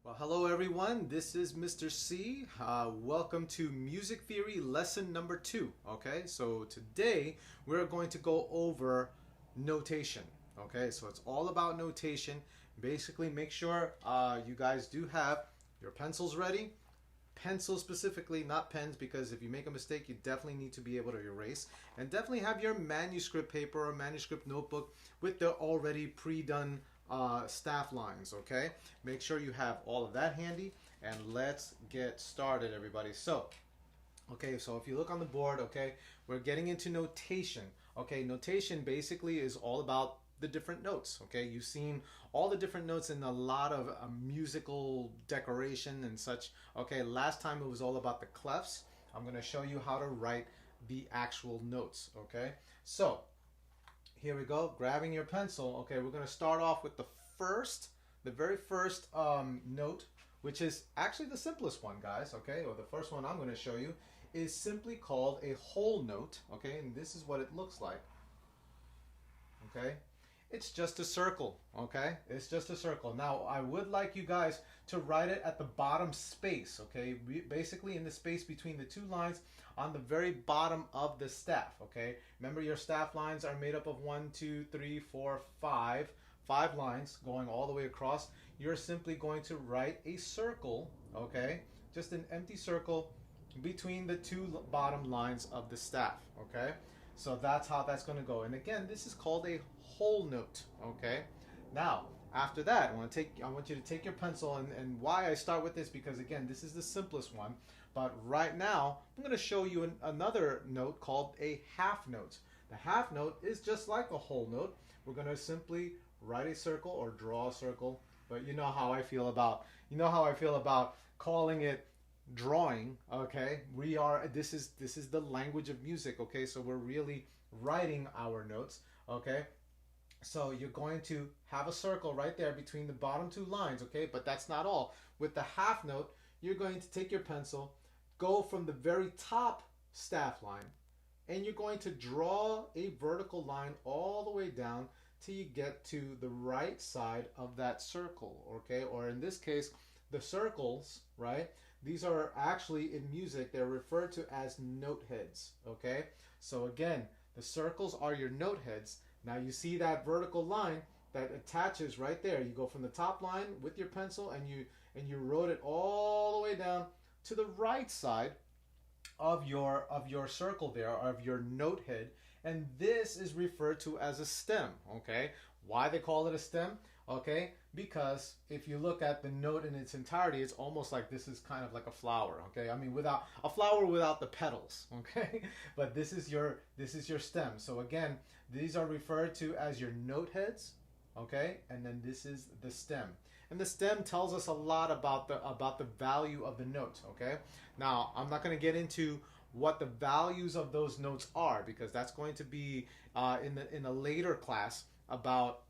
Well, hello everyone. This is Mr. C. Welcome to Music Theory lesson number 2. Okay, so today we're going to go over notation. Okay, so it's all about notation. Basically, make sure you guys do have your pencils ready. Pencils specifically, not pens, because if you make a mistake, you definitely need to be able to erase. And definitely have your manuscript paper or manuscript notebook with the already pre-done staff lines. Okay, make sure you have all of that handy, and let's get started, everybody. So if you look on the board, okay, we're getting into notation. Okay, notation basically is all about the different notes. Okay, you've seen all the different notes in a lot of musical decoration and such. Okay, last time it was all about the clefs. I'm going to show you how to write the actual notes. Okay, so here we go, grabbing your pencil. Okay, we're going to start off with the very first note, which is actually the simplest one, guys. Okay, or the first one I'm going to show you is simply called a whole note. Okay, and this is what it looks like. Okay, it's just a circle. Okay, it's just a circle. Now I would like you guys to write it at the bottom space. Okay, basically in the space between the two lines on the very bottom of the staff. Okay, remember your staff lines are made up of 1, 2, 3, 4, 5 lines going all the way across. You're simply going to write a circle. Okay, just an empty circle between the two bottom lines of the staff. Okay, so that's how that's going to go. And again, this is called a whole note. Okay, now after that, I want you to take your pencil, and why I start with this, because again, this is the simplest one. But right now, I'm going to show you another note called a half note. The half note is just like a whole note. We're going to simply write a circle or draw a circle. But you know how I feel about calling it drawing. Okay, this is the language of music. Okay, so we're really writing our notes. Okay, so you're going to have a circle right there between the bottom two lines. Okay, but that's not all. With the half note, you're going to take your pencil, go from the very top staff line, and you're going to draw a vertical line all the way down till you get to the right side of that circle. Okay, or in this case, the circles, right? These are actually in music, they're referred to as note heads. Okay, so again, the circles are your note heads. Now you see that vertical line that attaches right there. You go from the top line with your pencil, and you wrote it all the way down to the right side of your circle there, of your note head, and this is referred to as a stem. Okay, why they call it a stem? Okay, because if you look at the note in its entirety, it's almost like this is kind of like a flower. Okay, I mean, without a flower without the petals. Okay, but this is your stem. So again, these are referred to as your note heads. Okay, and then this is the stem. And the stem tells us a lot about the value of the note. Okay, now I'm not going to get into what the values of those notes are, because that's going to be in a later class about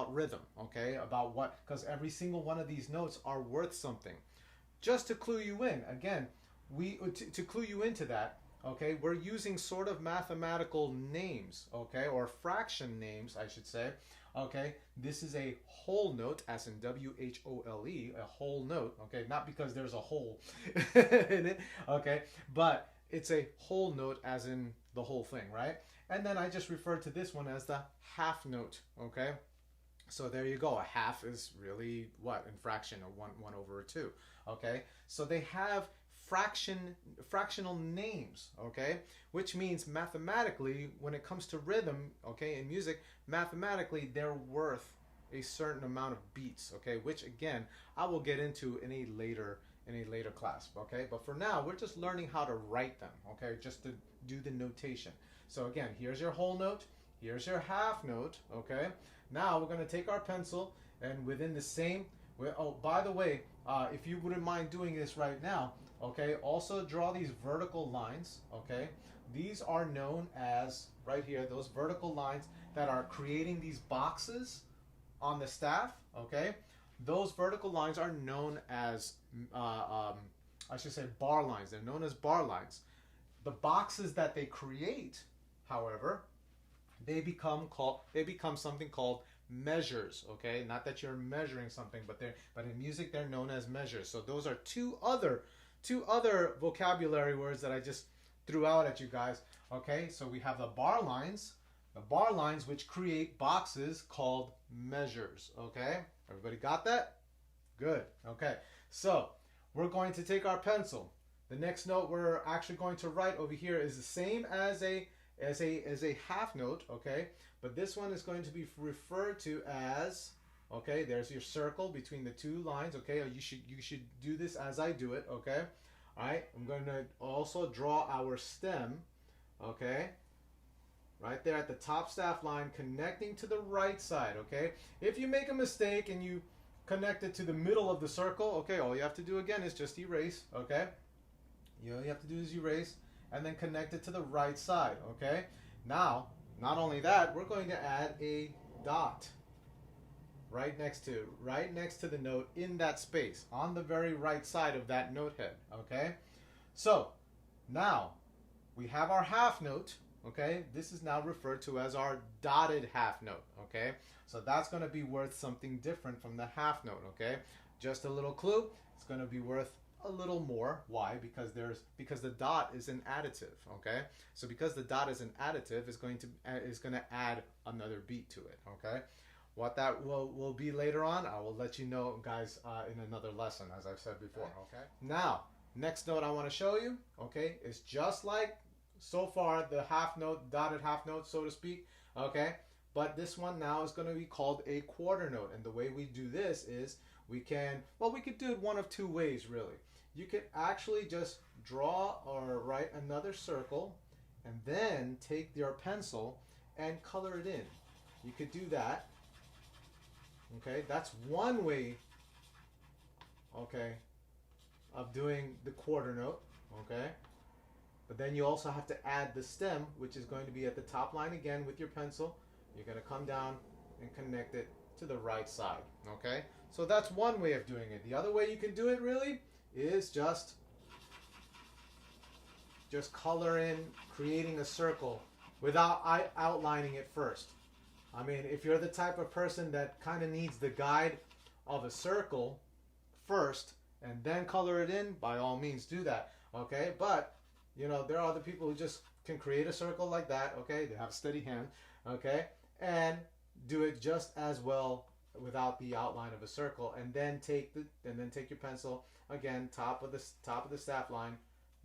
rhythm. Okay, about what, because every single one of these notes are worth something. Just to clue you in, again, to clue you into that. Okay, we're using sort of mathematical names. Okay, or fraction names, I should say. Okay, this is a whole note, as in W-H-O-L-E, a whole note. Okay, not because there's a hole in it. Okay, but it's a whole note, as in the whole thing, right? And then I just referred to this one as the half note. Okay, so there you go. A half is really what in fraction, or 1 over 2. Okay, so they have fractional names. Okay, which means mathematically, when it comes to rhythm, okay, in music, mathematically they're worth a certain amount of beats. Okay, which again I will get into in a later class. Okay, but for now we're just learning how to write them. Okay, just to do the notation. So again, here's your whole note, here's your half note. Okay, now we're going to take our pencil, and within the same, oh, by the way, if you wouldn't mind doing this right now, okay, also draw these vertical lines. Okay, these are known as, right here, those vertical lines that are creating these boxes on the staff. Okay, those vertical lines are known as I should say bar lines. They're known as bar lines. The boxes that they create, however, they become something called measures, okay? Not that you're measuring something, but in music they're known as measures. So those are two other vocabulary words that I just threw out at you guys, okay? So we have the bar lines which create boxes called measures, okay? Everybody got that? Good. Okay. So, we're going to take our pencil. The next note we're actually going to write over here is the same as a half note, okay? But this one is going to be referred to as, okay, there's your circle between the two lines, okay? You should do this as I do it, okay? All right? I'm going to also draw our stem, okay? Right there at the top staff line, connecting to the right side, okay? If you make a mistake and you connect it to the middle of the circle, okay, all you have to do again is just erase, okay? All you have to do is erase and then connect it to the right side, okay? Now, not only that, we're going to add a dot right next to the note in that space, on the very right side of that note head, okay? So, now, we have our half note, okay? This is now referred to as our dotted half note, okay? So that's going to be worth something different from the half note, okay? Just a little clue, it's going to be worth a little more. Why? Because the dot is an additive, okay? So because the dot is an additive, is going to add another beat to it, okay? What that will be later on, I will let you know, guys, in another lesson, as I've said before, okay? Now, next note I want to show you, okay, is just like so far the half note, dotted half note, so to speak, okay? But this one now is going to be called a quarter note. And the way we do this is we could do it one of two ways, really. You could actually just draw or write another circle and then take your pencil and color it in. You could do that. Okay, that's one way, okay, of doing the quarter note, okay? But then you also have to add the stem, which is going to be at the top line again with your pencil. You're going to come down and connect it to the right side, okay? So that's one way of doing it. The other way you can do it really is just color in, creating a circle without outlining it first. I mean, if you're the type of person that kind of needs the guide of a circle first and then color it in, by all means do that, okay? But, you know, there are other people who just can create a circle like that, okay? They have a steady hand, okay? And do it just as well without the outline of a circle, and then take your pencil again, top of the staff line,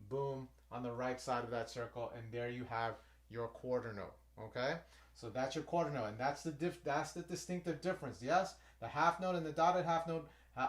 boom, on the right side of that circle, and there you have your quarter note, okay? So that's your quarter note, and that's the distinctive difference. Yes, the half note and the dotted half note they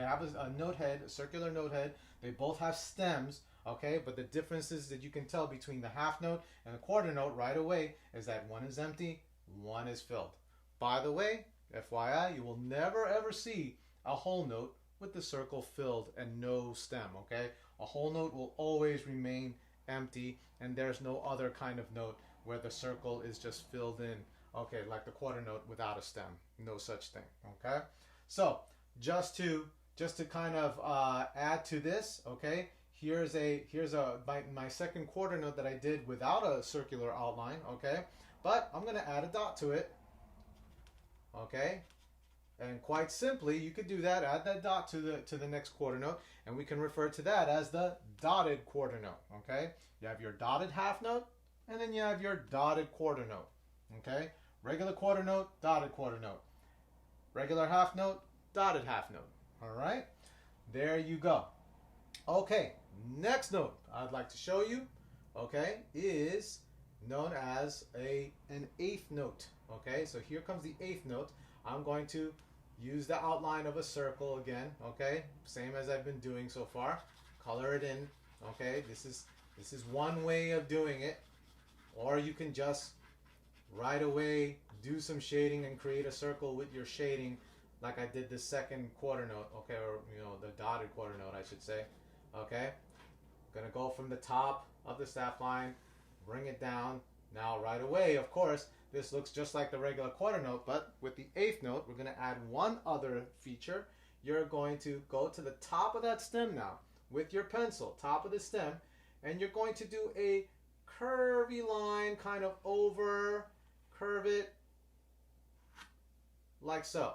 have a note head, a circular note head. They both have stems, okay? But the differences that you can tell between the half note and the quarter note right away is that one is empty, one is filled. By the way, FYI, you will never ever see a whole note with the circle filled and no stem, okay? A whole note will always remain empty, and there's no other kind of note where the circle is just filled in, okay, like the quarter note without a stem. No such thing, okay? So, just to kind of add to this, okay, here's my second quarter note that I did without a circular outline, okay? But I'm going to add a dot to it, okay? And quite simply, you could do that, add that dot to the next quarter note, and we can refer to that as the dotted quarter note, okay? You have your dotted half note, and then you have your dotted quarter note, okay? Regular quarter note, dotted quarter note. Regular half note, dotted half note, all right? There you go. Okay, next note I'd like to show you, okay, is known as an eighth note, okay? So here comes the eighth note. I'm going to use the outline of a circle again, okay? Same as I've been doing so far. Color it in, okay? This is one way of doing it. Or you can just right away do some shading and create a circle with your shading like I did the second quarter note, okay? Or, you know, the dotted quarter note, I should say, okay? Gonna go from the top of the staff line, bring it down. Now, right away, of course, this looks just like the regular quarter note, but with the eighth note, we're going to add one other feature. You're going to go to the top of that stem now with your pencil, top of the stem, and you're going to do a curvy line kind of over, curve it like so,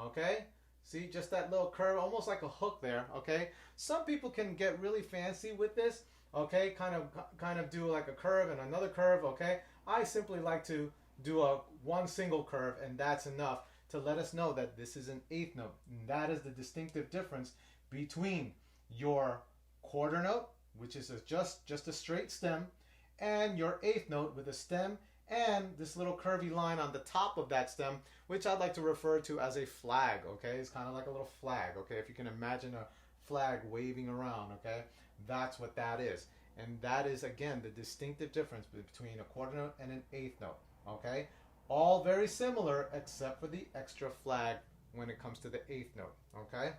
okay? See, just that little curve, almost like a hook there, okay? Some people can get really fancy with this, okay? Kind of do like a curve and another curve, okay? I simply like to do one single curve, and that's enough to let us know that this is an eighth note. And that is the distinctive difference between your quarter note, which is just a straight stem, and your eighth note with a stem and this little curvy line on the top of that stem, which I'd like to refer to as a flag, okay? It's kind of like a little flag, okay? If you can imagine a flag waving around, okay? That's what that is. And that is, again, the distinctive difference between a quarter note and an eighth note, okay? All very similar except for the extra flag when it comes to the eighth note, okay?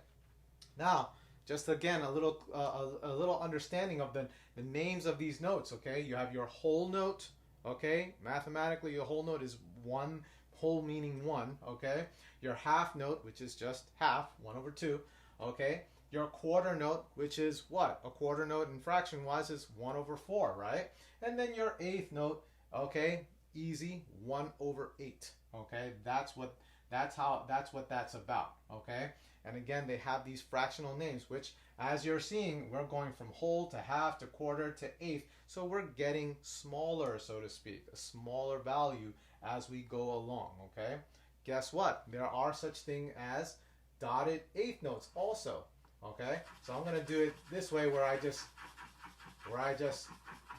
Now, just again, a little understanding of the names of these notes, okay? You have your whole note, okay? Mathematically, your whole note is one, whole meaning one, okay? Your half note, which is just half, 1/2, okay? Your quarter note, which is what? A quarter note in fraction-wise is 1/4, right? And then your eighth note, okay? Easy, 1/8, okay? That's what that's about, okay? And again, they have these fractional names, which, as you're seeing, we're going from whole to half to quarter to eighth. So we're getting smaller, so to speak, a smaller value as we go along, okay? Guess what? There are such things as dotted eighth notes also, okay? So I'm going to do it this way where I just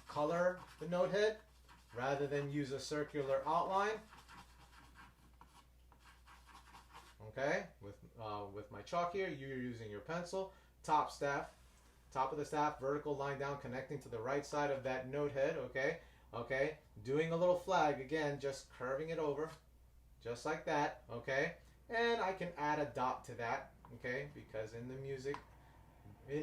color the note head rather than use a circular outline. Okay, with my chalk here, you're using your pencil. Top of the staff, vertical line down, connecting to the right side of that note head. Okay, doing a little flag again, just curving it over, just like that. Okay, and I can add a dot to that. Okay, because in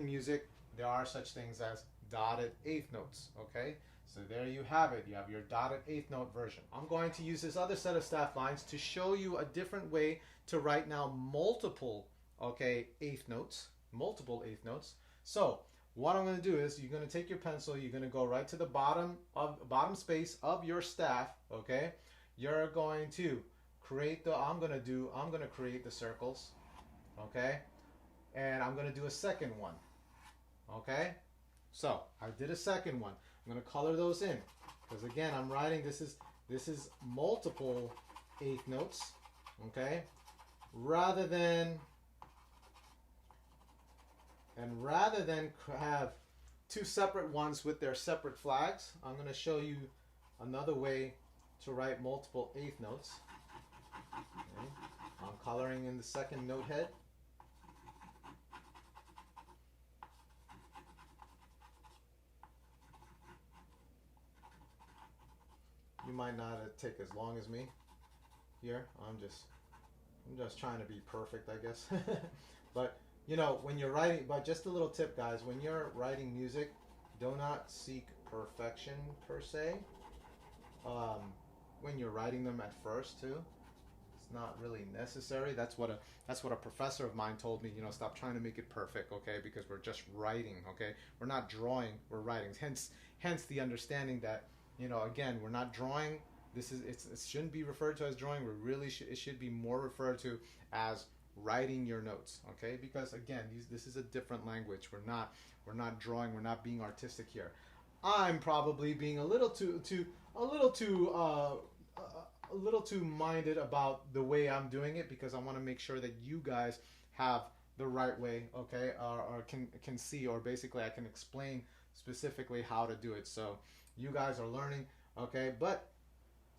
music, there are such things as dotted eighth notes. Okay, so there you have it. You have your dotted eighth note version. I'm going to use this other set of staff lines to show you a different way to write now multiple, okay, eighth notes. So what I'm going to do is you're going to take your pencil, you're going to go right to the bottom space of your staff, okay? You're going to create I'm going to create the circles, okay? And I'm going to do a second one, okay? So I did a second one. I'm going to color those in because again, I'm writing, this is multiple eighth notes, okay? Rather than have two separate ones with their separate flags, I'm going to show you another way to write multiple eighth notes. Okay. I'm coloring in the second note head. You might not take as long as me here. I'm just trying to be perfect, I guess. But you know, when you're writing, but just a little tip, guys, when you're writing music, do not seek perfection per se. When you're writing them at first too, it's not really necessary. That's what a professor of mine told me. You know, stop trying to make it perfect, okay? Because we're just writing, okay? We're not drawing, we're writing. Hence the understanding that, you know, again, we're not drawing. It shouldn't be referred to as drawing. It should be more referred to as writing your notes, okay? Because again, this is a different language. We're not drawing. We're not being artistic here. I'm probably being a little too minded about the way I'm doing it because I want to make sure that you guys have the right way, okay? Or can see, or basically I can explain specifically how to do it. So you guys are learning, okay? But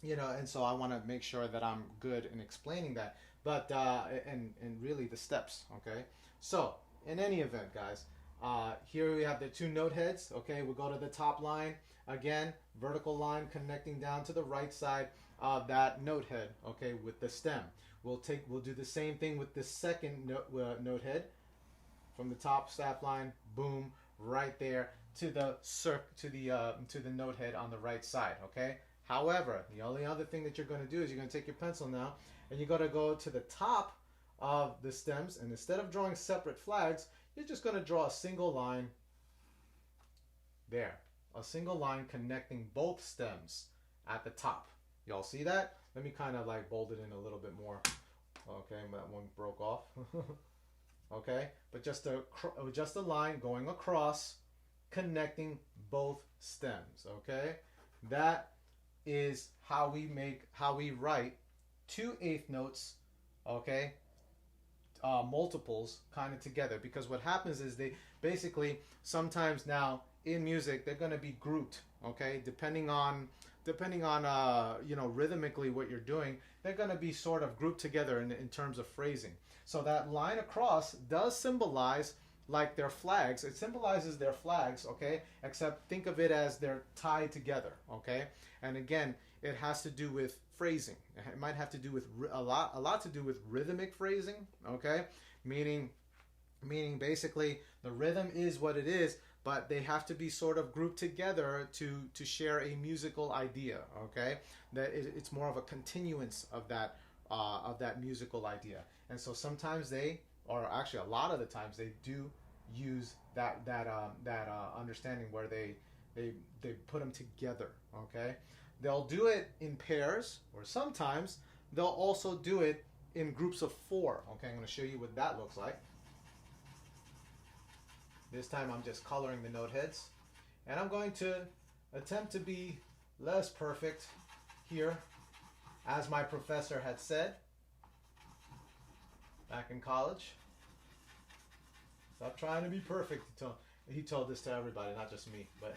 you know, and so I want to make sure that I'm good in explaining that. But and really the steps, okay? So in any event, guys, here we have the two note heads, okay? We'll go to the top line again, vertical line connecting down to the right side of that note head, okay, with the stem. We'll do the same thing with the second note head from the top staff line, boom, right there to the note head on the right side, okay? However, the only other thing that you're going to do is you're going to take your pencil now and you're going to go to the top of the stems, and instead of drawing separate flags, you're just going to draw a single line there. a single line connecting both stems at the top. Y'all see that? Let me kind of like bold it in a little bit more. Okay, that one broke off. Okay, but just a line going across, connecting both stems. Okay, that is how we write 2/8 notes. Okay, multiples kind of together, because what happens is they basically sometimes now in music they're going to be grouped. Okay, depending on rhythmically what you're doing, they're going to be sort of grouped together in terms of phrasing. So that line across does symbolize like their flags. It symbolizes their flags, okay? Except think of it as they're tied together, okay? And again, it has to do with phrasing. It might have to do with a lot to do with rhythmic phrasing, okay? Meaning basically the rhythm is what it is, but they have to be sort of grouped together to share a musical idea, okay? That it's more of a continuance of that musical idea. And so sometimes they, or actually a lot of the times, they do use that understanding where they put them together, okay? They'll do it in pairs, or sometimes they'll also do it in groups of 4, okay? I'm going to show you what that looks like. This time I'm just coloring the note heads, and I'm going to attempt to be less perfect here, as my professor had said back in college. Stop trying to be perfect. He told this to everybody, not just me, but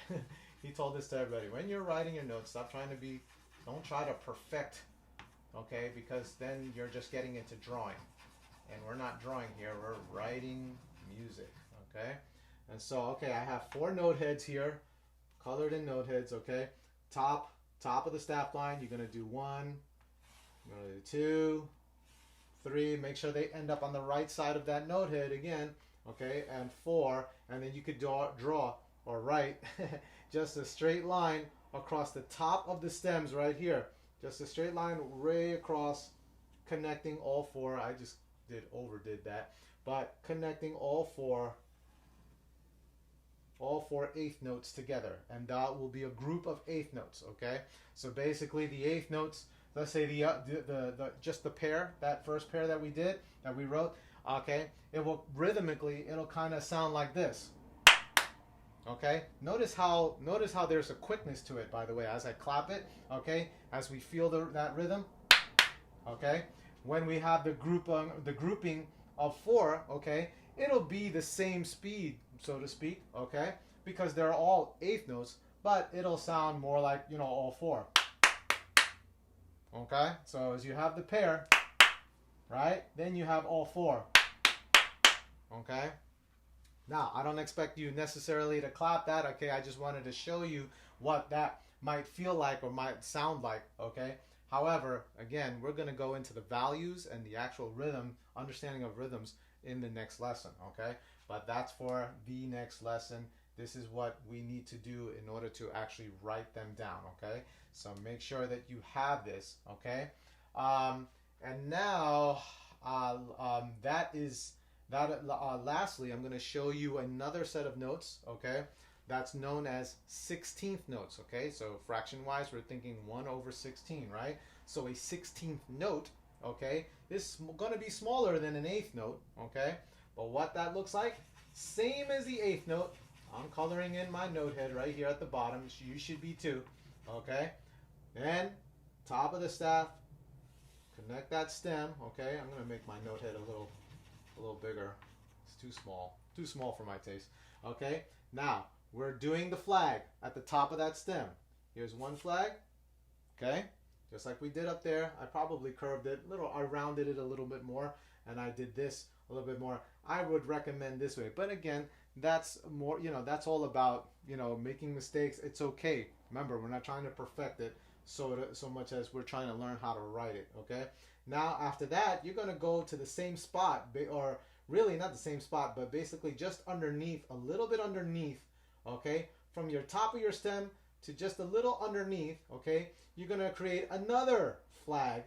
he told this to everybody. When you're writing your notes, don't try to perfect, okay? Because then you're just getting into drawing, and we're not drawing here, we're writing music, okay? And so, okay, I have 4 note heads here, colored in note heads, okay? Top of the staff line, you're going to do 1, you're going to do 2, 3. Make sure they end up on the right side of that note head again, okay? And 4, and then you could draw or write just a straight line across the top of the stems right here. Just a straight line way across, connecting all 4. I just overdid that, but connecting all 4 eighth notes together, and that will be a group of eighth notes, okay? So basically the eighth notes, let's say just the pair, that first pair that we wrote, okay, it will rhythmically, it'll kind of sound like this. Okay, notice how there's a quickness to it, by the way, as I clap it, okay, as we feel that rhythm, okay. When we have the grouping of 4, okay, it'll be the same speed, so to speak, okay, because they're all eighth notes, but it'll sound more like, all 4. Okay, so as you have the pair, right, then you have all 4. Okay, now I don't expect you necessarily to clap that, okay, I just wanted to show you what that might feel like or might sound like, okay. However, again, we're going to go into the values and the actual rhythm, understanding of rhythms in the next lesson, okay? But that's for the next lesson. This is what we need to do in order to actually write them down, okay? So make sure that you have this, okay? And now, lastly, I'm going to show you another set of notes, okay? That's known as 16th notes, okay? So fraction-wise, we're thinking 1/16, right? So a 16th note, okay, is going to be smaller than an eighth note, okay? But what that looks like, same as the eighth note. I'm coloring in my note head right here at the bottom. You should be too, okay? Then, top of the staff, connect that stem, okay? I'm going to make my note head a little bigger. It's too small for my taste, okay? Now, we're doing the flag at the top of that stem. Here's one flag, okay? Just like we did up there. I probably curved it I rounded it a little bit more, and I did this a little bit more. I would recommend this way, but again, that's more, that's all about, making mistakes. It's okay. Remember, we're not trying to perfect it so much as we're trying to learn how to write it, okay? Now, after that, you're going to go to the same spot, or really not the same spot, but basically just underneath, a little bit underneath, okay? From your top of your stem to just a little underneath, okay? You're going to create another flag,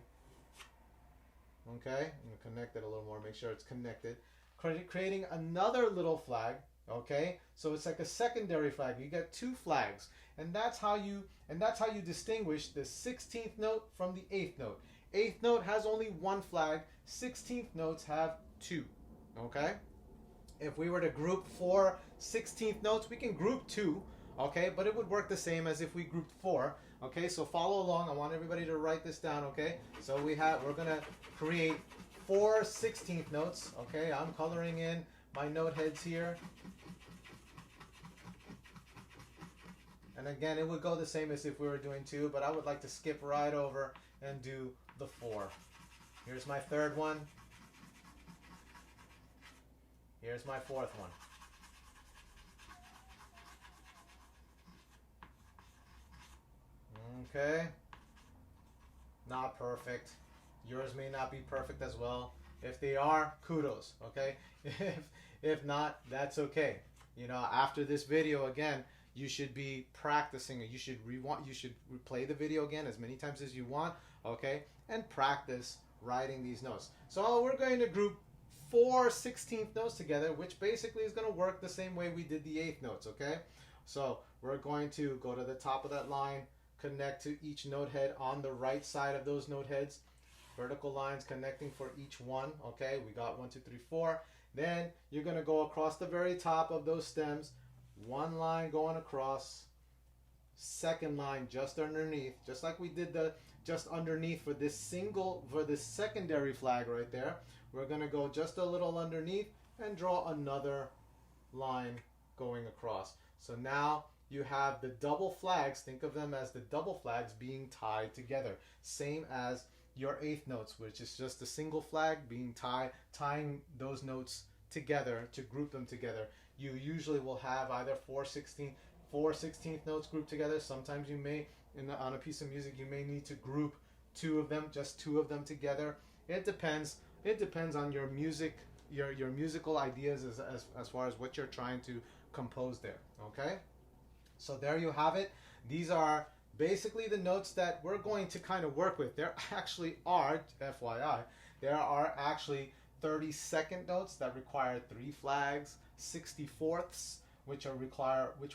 okay? I'm going to connect it a little more, make sure it's connected. Creating another little flag, Okay, so it's like a secondary flag. You get two flags, and that's how you distinguish the 16th note from the 8th note. 8th note has only one flag. 16th notes have two. Okay, if we were to group four 16th notes, we can group two. Okay, but it would work the same as if we grouped four. Okay, so follow along. I want everybody to write this down. Okay, so we're gonna create four 16th notes. Okay, I'm coloring in my note heads here. And again, it would go the same as if we were doing two, but I would like to skip right over and do the four. Here's my third one. Here's my fourth one. Okay. Not perfect. Yours may not be perfect as well. If they are, kudos, okay? If not, that's okay. You know, after this video, again, you should be practicing it. You should replay the video again as many times as you want, okay? And practice writing these notes. So we're going to group four 16th notes together, which basically is going to work the same way we did the 8th notes, okay? So we're going to go to the top of that line, connect to each note head on the right side of those note heads. Vertical lines connecting for each one, okay? We got 1, 2, 3, 4. Then you're going to go across the very top of those stems, one line going across, second line just underneath, just like we did the just underneath for this secondary flag right there. We're going to go just a little underneath and draw another line going across. So now you have the double flags. Think of them as the double flags being tied together, same as your 8th notes, which is just a single flag being tying those notes together to group them together. You usually will have either four 16th notes grouped together. Sometimes you may, on a piece of music, you may need to group two of them, just two of them together. It depends. It depends on your music, your musical ideas as far as what you're trying to compose there. Okay, so there you have it. These are basically the notes that we're going to kind of work with. There actually are, FYI, there are actually 32nd notes that require 3 flags, 64ths which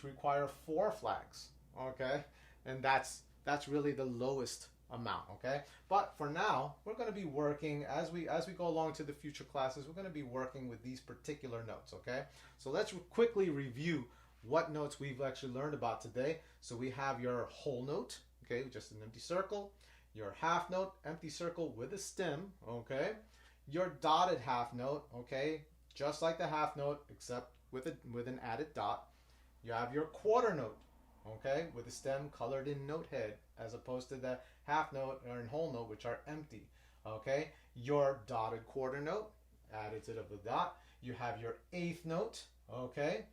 require 4 flags. Okay, and that's really the lowest amount. Okay, but for now we're going to be working as we go along to the future classes. We're going to be working with these particular notes. Okay, so let's quickly review what notes we've actually learned about today. So we have your whole note, okay, just an empty circle. Your half note, empty circle with a stem, okay. Your dotted half note, okay, just like the half note except with an added dot. You have your quarter note, okay, with a stem colored in note head, as opposed to the half note or whole note, which are empty, okay. Your dotted quarter note, added to the dot. You have your 8th note, okay,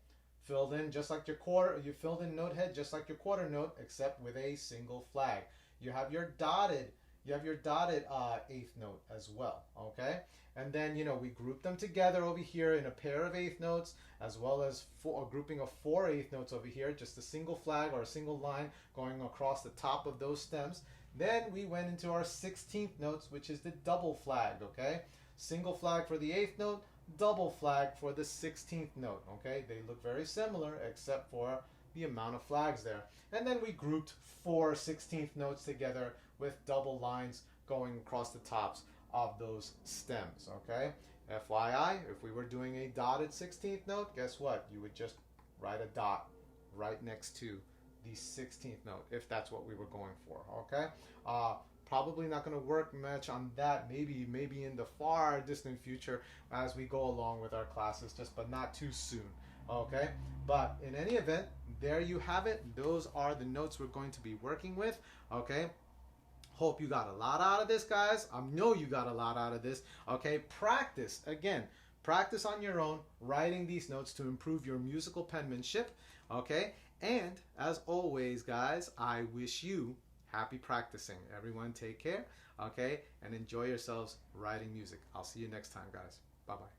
filled in just like your quarter. You filled in note head just like your quarter note, except with a single flag. You have your dotted 8th note as well, okay. And then we group them together over here in a pair of 8th notes, as well as a grouping of 4 8th notes over here, just a single flag or a single line going across the top of those stems. Then we went into our 16th notes, which is the double flag, okay. Single flag for the 8th note, double flag for the 16th note, okay. They look very similar except for the amount of flags there. And then we grouped 4 16th notes together with double lines going across the tops of those stems, okay. FYI, if we were doing a dotted 16th note, guess what? You would just write a dot right next to the 16th note, if that's what we were going for, okay. Probably not going to work much on that. Maybe in the far distant future as we go along with our classes, but not too soon. Okay, but in any event, there you have it. Those are the notes we're going to be working with. Okay, hope you got a lot out of this, guys. I know you got a lot out of this. Okay, practice again. Practice on your own writing these notes to improve your musical penmanship. Okay, and as always, guys, I wish you happy practicing. Everyone take care, okay, and enjoy yourselves writing music. I'll see you next time, guys. Bye-bye.